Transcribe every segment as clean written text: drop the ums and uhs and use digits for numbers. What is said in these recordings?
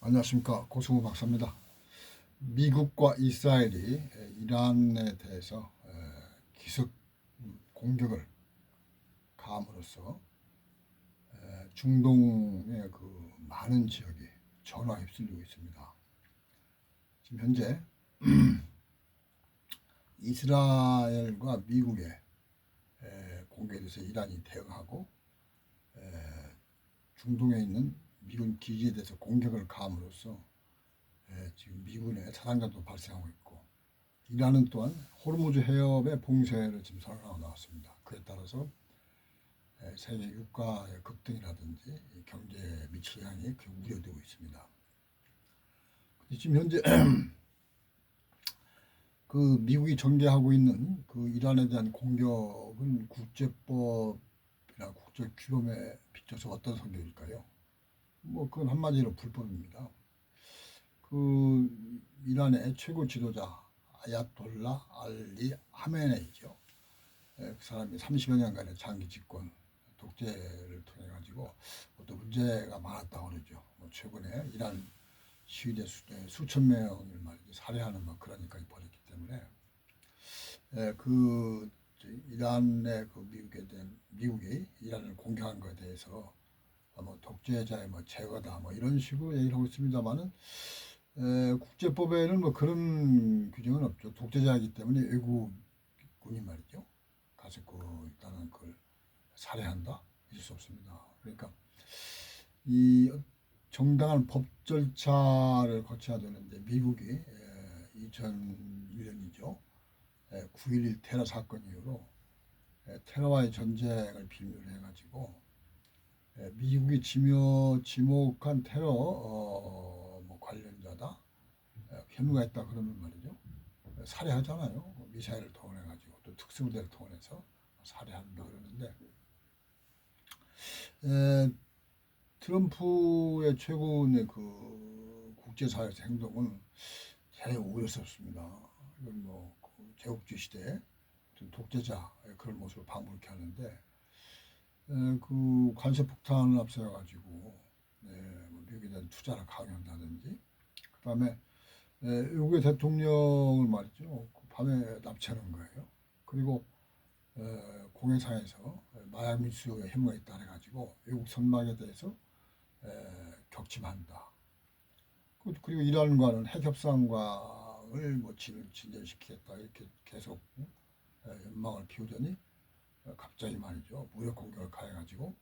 안녕하십니까, 고승우 박사입니다. 미국과 이스라엘이 이란에 대해서 기습 공격을 가함으로써 중동의 그 많은 지역이 전화 휩쓸리고 있습니다. 지금 현재 이스라엘과 미국의 공격에 대해서 이란이 대응하고 중동에 있는 미군 기지에 대해서 공격을 가함으로써 지금 미군의 사상자도 발생하고 있고, 이란은 또한 호르무즈 해협의 봉쇄를 지금 선언하고 나왔습니다. 그에 따라서 세계 유가의 급등이라든지 경제에 미칠 영향이 우려되고 있습니다. 지금 현재 그 미국이 전개하고 있는 그 이란에 대한 공격은 국제법이나 국제 규범에 비춰서 어떤 성격일까요? 그건 한마디로 불법입니다. 그 이란의 최고 지도자 아야톨라 알리 하메네이죠. 그 사람이 30여 년간의 장기 집권 독재를 통해 가지고 또 문제가 많았다고 그러죠. 최근에 이란 시위대 수천 명을 말이죠, 살해하는 그런 일까지 벌였기 때문에 그 이란의 그 미국이 이란을 공격한 것에 대해서 독재자의 제거다 이런 식으로 얘기를 하고 있습니다만은 국제법에는 그런 규정은 없죠. 독재자이기 때문에 외국군이 말이죠, 가서 일단은 그걸 살해한다, 있을 수 없습니다. 그러니까 이 정당한 법 절차를 거쳐야 되는데, 미국이 2001년이죠. 9.11 테러 사건 이후로 테러와의 전쟁을 빌미로 해가지고 미국이 지목한 테러 관련자다, 혐의가 있다 그러면 말이죠, 살해하잖아요. 미사일을 동원해가지고 또 특수부대를 동원해서 살해한다 그러는데, 트럼프의 최근의 그 국제사회에서 행동은 대단히 우려스럽습니다. 이건 그 제국주의 시대에 독재자의 그런 모습을 방불케 하는데, 그 관세 폭탄을 앞세워 가지고 미국에 대한 투자를 강요한다든지, 그다음에 외국의 대통령을 말이죠, 그 밤에 납치하는 거예요. 그리고 공해상에서 마약 밀수의 혐의가 있다 해가지고 외국 선박에 대해서 격침한다. 그리고 이란과는 핵 협상을 진전시키겠다 이렇게 계속 연망을 피우더니 갑자기 말이죠, 무력 공격을 가해가지고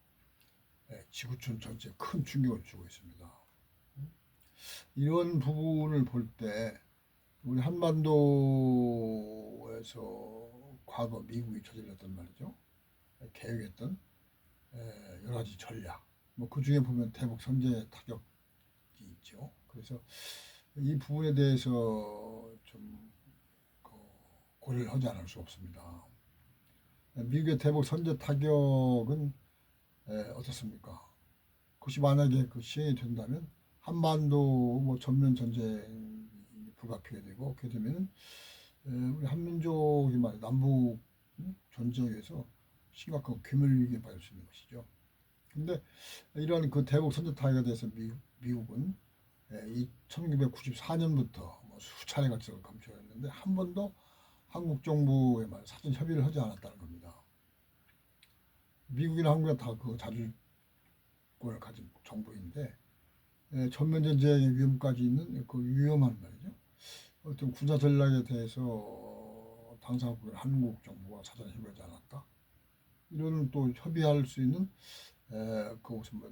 지구촌 전체에 큰 충격을 주고 있습니다. 이런 부분을 볼 때 우리 한반도에서 과거 미국이 저질렀던 말이죠, 계획했던 여러 가지 전략, 그 중에 보면 대북 선제 타격이 있죠. 그래서 이 부분에 대해서 좀 고려를 하지 않을 수 없습니다. 미국의 대북 선제 타격은 어떻습니까? 그것이 만약에 그 시행이 된다면 한반도 전면 전쟁이 불가피하게 되고, 그렇게 되면은 우리 한민족이 남북 전쟁에 의해서 심각한 괴물 위기에 빠질 수 있는 것이죠. 근데 이러한 그 대북 선제 타격에 대해서 미국은 1994년부터 수차례 걸쳐서 검토했는데 한 번도 한국 정부에 사전 협의를 하지 않았다는 겁니다. 미국이나 한국이 다 그 자주권을 가진 정부인데 전면 전쟁의 위험까지 있는 그 위험한 말이죠, 어떤 군사 전략에 대해서 당사국인 한국 정부가 사전 협의하지 않았다, 이런 또 협의할 수 있는 그것은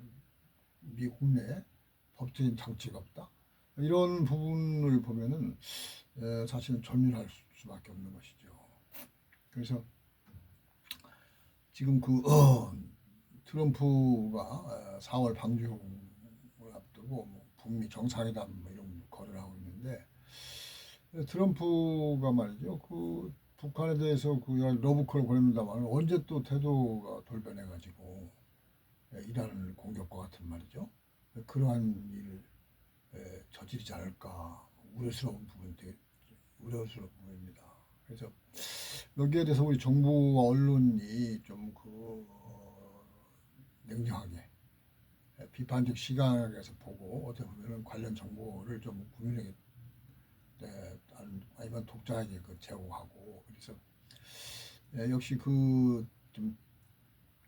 미국 내에 법적인 장치가 없다, 이런 부분을 보면은 사실은 전율할 수밖에 없는 것이죠. 그래서 지금 트럼프가 4월 방중을 앞두고 북미 정상회담 이런 거래를 하고 있는데, 트럼프가 말이죠, 그 북한에 대해서 그 러브콜을 보냅니다만 언제 또 태도가 돌변해가지고 이란을 공격과 같은 말이죠, 그러한 일을 저지르지 않을까 우려스러운 부분입니다. 그래서 여기에 대해서 우리 정부와 언론이 좀 냉정하게 비판적 시각에서 보고 어떻게 보면은 관련 정보를 좀 국민에게 아니면 독자에게 제공하고 그래서 역시 좀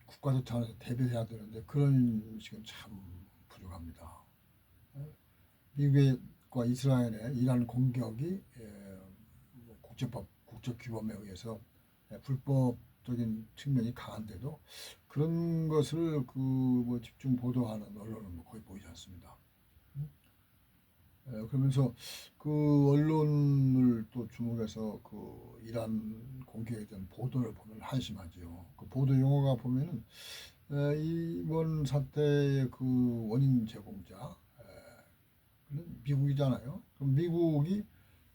국가적 차원에서 대비해야 되는데 그런 식은 참 부족합니다. 미국과 이스라엘의 이란 공격이 국제법, 국제규범에 의해서 불법적인 측면이 강한데도 그런 것을 집중 보도하는 언론은 거의 보이지 않습니다. 그러면서 그 언론을 또 주목해서 이란 공격에 대한 보도를 보면 한심하지요. 그 보도 용어가 보면은 이번 사태의 원인 제공자 미국이잖아요. 그럼 미국이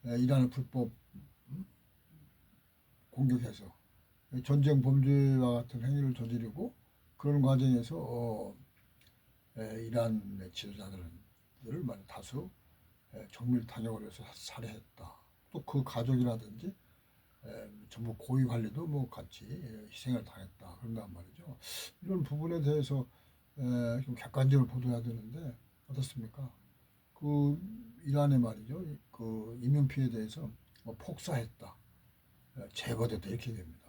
이란을 불법 공격해서 전쟁 범죄와 같은 행위를 저지르고 그런 과정에서 이란의 지도자들을 다수 정밀 타격을 해서 살해했다. 또 그 가족이라든지 전부 고위 관리도 같이 희생을 당했다. 그런단 말이죠. 이런 부분에 대해서 좀 객관적으로 보도해야 되는데 어떻습니까? 이란의 말이죠. 인명 피해에 대해서 폭사했다, 제거됐다 이렇게 됩니다.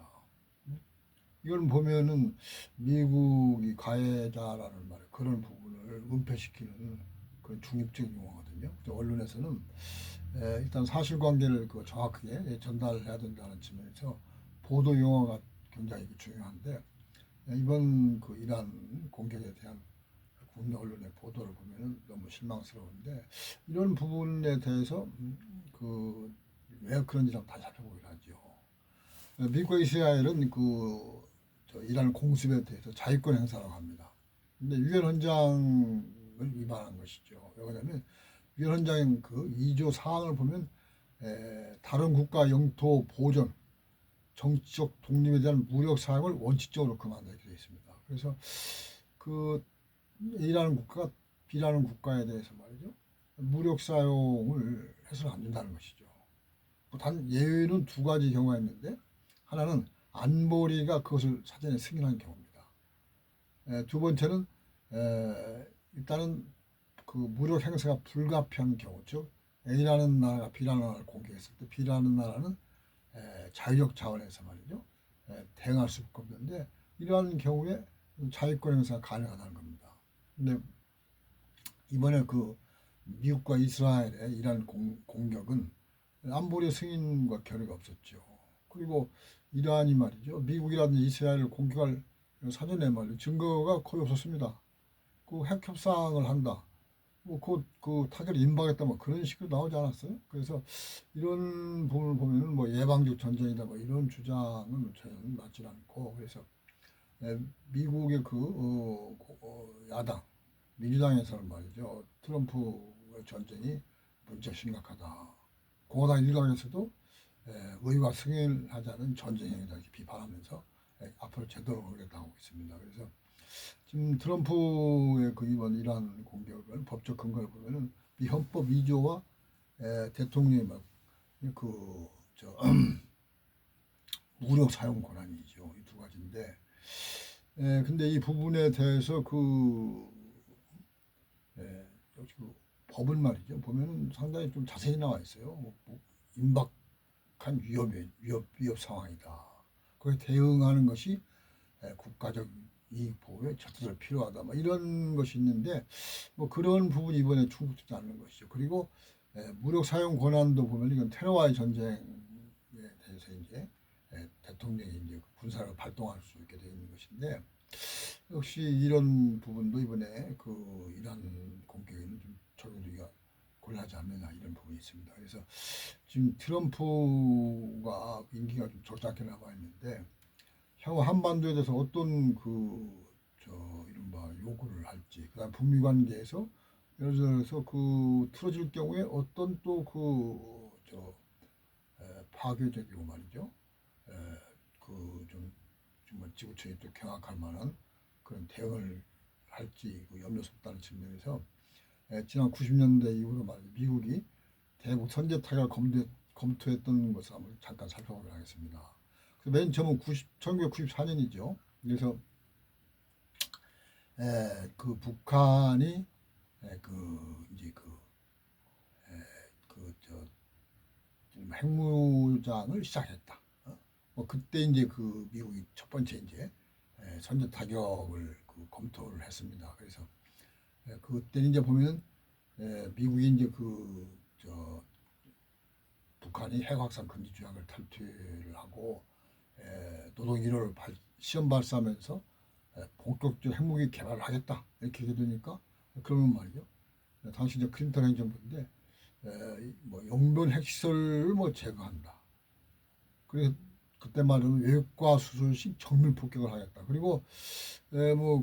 이걸 보면은 미국이 가해자라는 말 그런 부분을 은폐시키는 그런 중립적인 용어거든요. 언론에서는 일단 사실관계를 정확하게 전달해야 된다는 측면에서 보도 용어가 굉장히 중요한데 이번 이란 공격에 대한 국내 언론의 보도를 보면은 너무 실망스러운데 이런 부분에 대해서 왜 그런지를 다시 살펴보기로 하죠. 미국과 이스라엘은 이란 공습에 대해서 자위권 행사라고 합니다. 근데 유엔 헌장을 위반한 것이죠. 왜냐하면 유엔 헌장 2조 사항을 보면 다른 국가 영토 보전, 정치적 독립에 대한 무력 사용을 원칙적으로 금한다 이렇게 되어 있습니다. 그래서 A라는 국가가 B라는 국가에 대해서 말이죠. 무력 사용을 해서는 안 된다는 것이죠. 단 예외는 두 가지 경우가 있는데 하나는 안보리가 그것을 사전에 승인한 경우입니다. 두 번째는 일단은 무력 행사가 불가피한 경우, 즉 A라는 나라가 B라는 나라를 공격했을 때 B라는 나라는 자유적 자원에서 말이죠. 대응할 수밖에 없는데 이러한 경우에 자유권 행사가 가능하다는 겁니다. 근데 이번에 미국과 이스라엘의 이란 공격은 안보리 승인과 결의가 없었죠. 그리고 이란이 말이죠. 미국이라든지 이스라엘을 공격할 사전에 말이죠. 증거가 거의 없었습니다. 핵 협상을 한다. 곧 타결을 임박했다. 그런 식으로 나오지 않았어요. 그래서 이런 부분을 보면은 예방적 전쟁이다. 이런 주장은 전혀 맞지 않고 그래서 미국의 야당 민주당에서는 말이죠. 트럼프의 전쟁이 문제가 심각하다. 공화당 일각에서도 의회가 승인하자는 전쟁 행위다 이렇게 비판하면서 앞으로 제대로 하겠다고 하고 있습니다. 그래서 지금 트럼프의 이번 이란 공격을 법적 근거를 보면은 미 헌법 2조와 대통령의 무력 사용 권한이죠. 이 두 가지인데 근데 이 부분에 대해서 역시 법은 말이죠. 보면은 상당히 좀 자세히 나와 있어요. 임박한 위협 상황이다. 거기에 대응하는 것이 국가적 이익 보호에 절대적으로 필요하다. 이런 것이 있는데 그런 부분이 이번에 충족되지 않는 것이죠. 그리고 무력 사용 권한도 보면 이건 테러와의 전쟁에 대해서 이제 대통령이 이제 군사를 발동할 수 있게 되어 있는 것인데 역시 이런 부분도 이번에 이란 공격에는 좀 적용되기가 곤란하지 않느냐 이런 부분이 있습니다. 그래서 지금 트럼프가 임기가 좀 적잖게 남아 있는데 향후 한반도에 대해서 어떤 이른바 요구를 할지, 그다음 북미 관계에서 예를 들어서 틀어질 경우에 어떤 또 파괴적이고 말이죠. 정말 지구촌이 또 경악할 만한 그런 대응을 할지 염려스럽다는 측면에서 지난 90년대 이후로 말이죠. 미국이 대북 선제 타격을 검토했던 것을 한번 잠깐 살펴보도록 하겠습니다. 맨 처음은 1994년이죠. 그래서 그 북한이 그 이제 그저 핵무장을 시작했다. 뭐 그때 이제 그 미국이 첫 번째 이제 선제 타격을 검토를 했습니다. 그래서 그때는 이제 보면 미국이 이제 저 북한이 핵 확산 금지 조약을 탈퇴를 하고 노동 1호를 시험 발사하면서 본격적 핵무기 개발을 하겠다 이렇게 되니까 그러면 말이죠. 당시 이제 클린턴 행정부인데 뭐 용변 핵시설을 뭐 제거한다. 그래서 그때 말은 외과 수술식 정밀 폭격을 하겠다. 그리고 뭐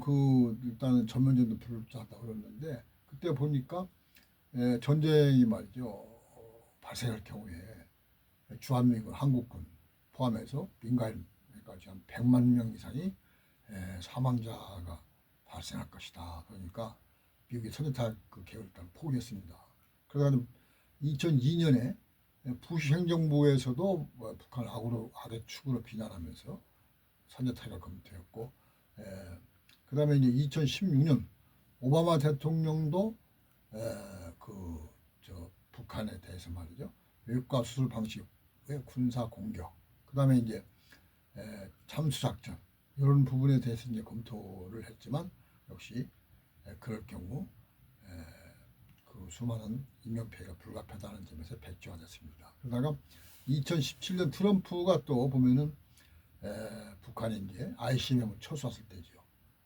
일단은 전면전도 불사한다 그랬는데 그때 보니까 전쟁이 말이죠 발생할 경우에 주한미군 한국군 포함해서 민간인까지 한 100만 명 이상이 사망자가 발생할 것이다. 그러니까 미국이 선제타격 그 계획을 일단 포기했습니다. 그래서 2002년에 부시 행정부에서도 북한 악의 축으로 비난하면서 선제타격을 검토했고, 그 다음에 이제 2016년 오바마 대통령도 북한에 대해서 말이죠 외과 수술 방식의 군사 공격, 그 다음에 이제 참수작전 이런 부분에 대해서 이제 검토를 했지만 역시 그럴 경우 그 수많은 인명피해가 불가피하다는 점에서 백지화 됐습니다. 그러다가 2017년 트럼프가 또 보면은 북한이 이제 ICBM을 쳐쏘았을 때죠.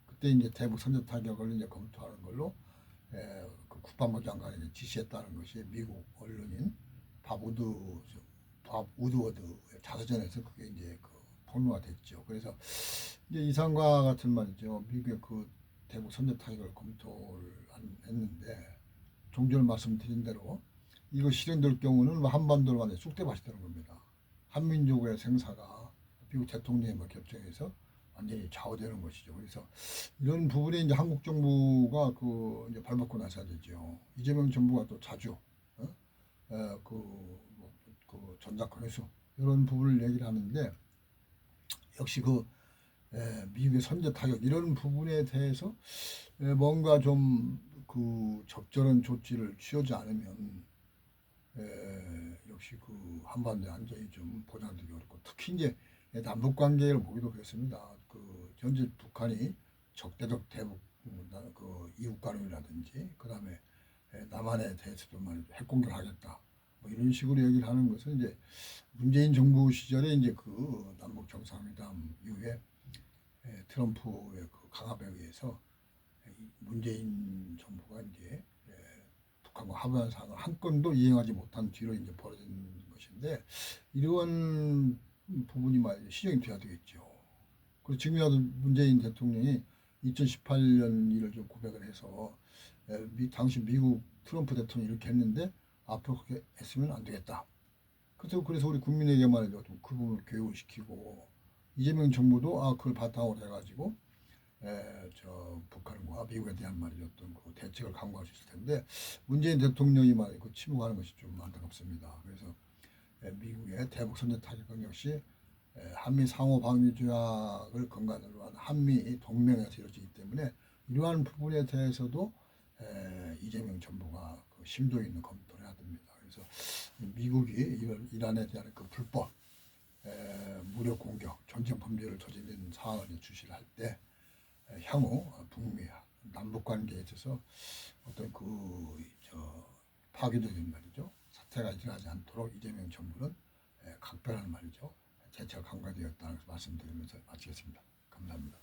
그때 이제 대북 선제 타격을 이제 검토하는 걸로 그 국방부 장관이 지시했다는 것이 미국 언론인 밥 우드워드 자서전에서 그게 이제 폭로가 됐죠. 그래서 이제 이상과 같은 말이죠. 미국의 대북 선제 타격을 검토를 했는데 좀 전에 말씀드린 대로 이거 실행될 경우는 한반도로 완전 쑥대밭이 되는 겁니다. 한민족의 생사가 미국 대통령이 결정해서 완전히 좌우되는 것이죠. 그래서 이런 부분에 이제 한국 정부가 이제 발벗고 나서야 되죠. 이재명 정부가 또 자주 전작권 회수 이런 부분을 얘기를 하는데 역시 미국의 선제 타격 이런 부분에 대해서 뭔가 좀 적절한 조치를 취하지 않으면 역시 한반도의 안정이 좀 보장되기 어렵고 특히 이제 남북 관계를 보기도 그렇습니다. 현재 북한이 적대적 대북 이웃 간음이라든지 그다음에 남한에 대해서도 말이죠 핵 공격하겠다 뭐 이런 식으로 얘기를 하는 것은 이제 문재인 정부 시절에 이제 남북 정상회담 이후에 트럼프의 강압에 의해서 문재인 정부가 이제 북한과 합의한 사항을 한 건도 이행하지 못한 뒤로 이제 벌어진 것인데 이러한 부분이 말이죠 시정이 돼야 되겠죠. 그리고 지금이라도 문재인 대통령이 2018년 일을 좀 고백을 해서 당시 미국 트럼프 대통령이 이렇게 했는데 앞으로 그렇게 했으면 안 되겠다. 그래서 우리 국민에게 말이죠 그 부분을 교육을 시키고 이재명 정부도 그걸 바탕으로 해가지고 북한과 미국에 대한 말이죠 어떤 대책을 강구할 수 있을 텐데 문재인 대통령이 말이죠 침묵하는 것이 좀 안타깝습니다. 그래서 미국의 대북 선제 타격은 역시 한미 상호 방위 조약을 근간으로 한 한미 동맹에서 이루어지기 때문에 이러한 부분에 대해서도 이재명 정부가 심도 있는 검토를 해야 됩니다. 그래서 미국이 이란에 대한 불법 무력 공격, 전쟁 범죄를 저지른 사항을 주시를 할 때 향후 북미 남북 관계에 있어서 어떤 파괴적인 말이죠 사태가 일어나지 않도록 이재명 정부는 각별한 말이죠 대처가 강화되었다는 말씀드리면서 마치겠습니다. 감사합니다.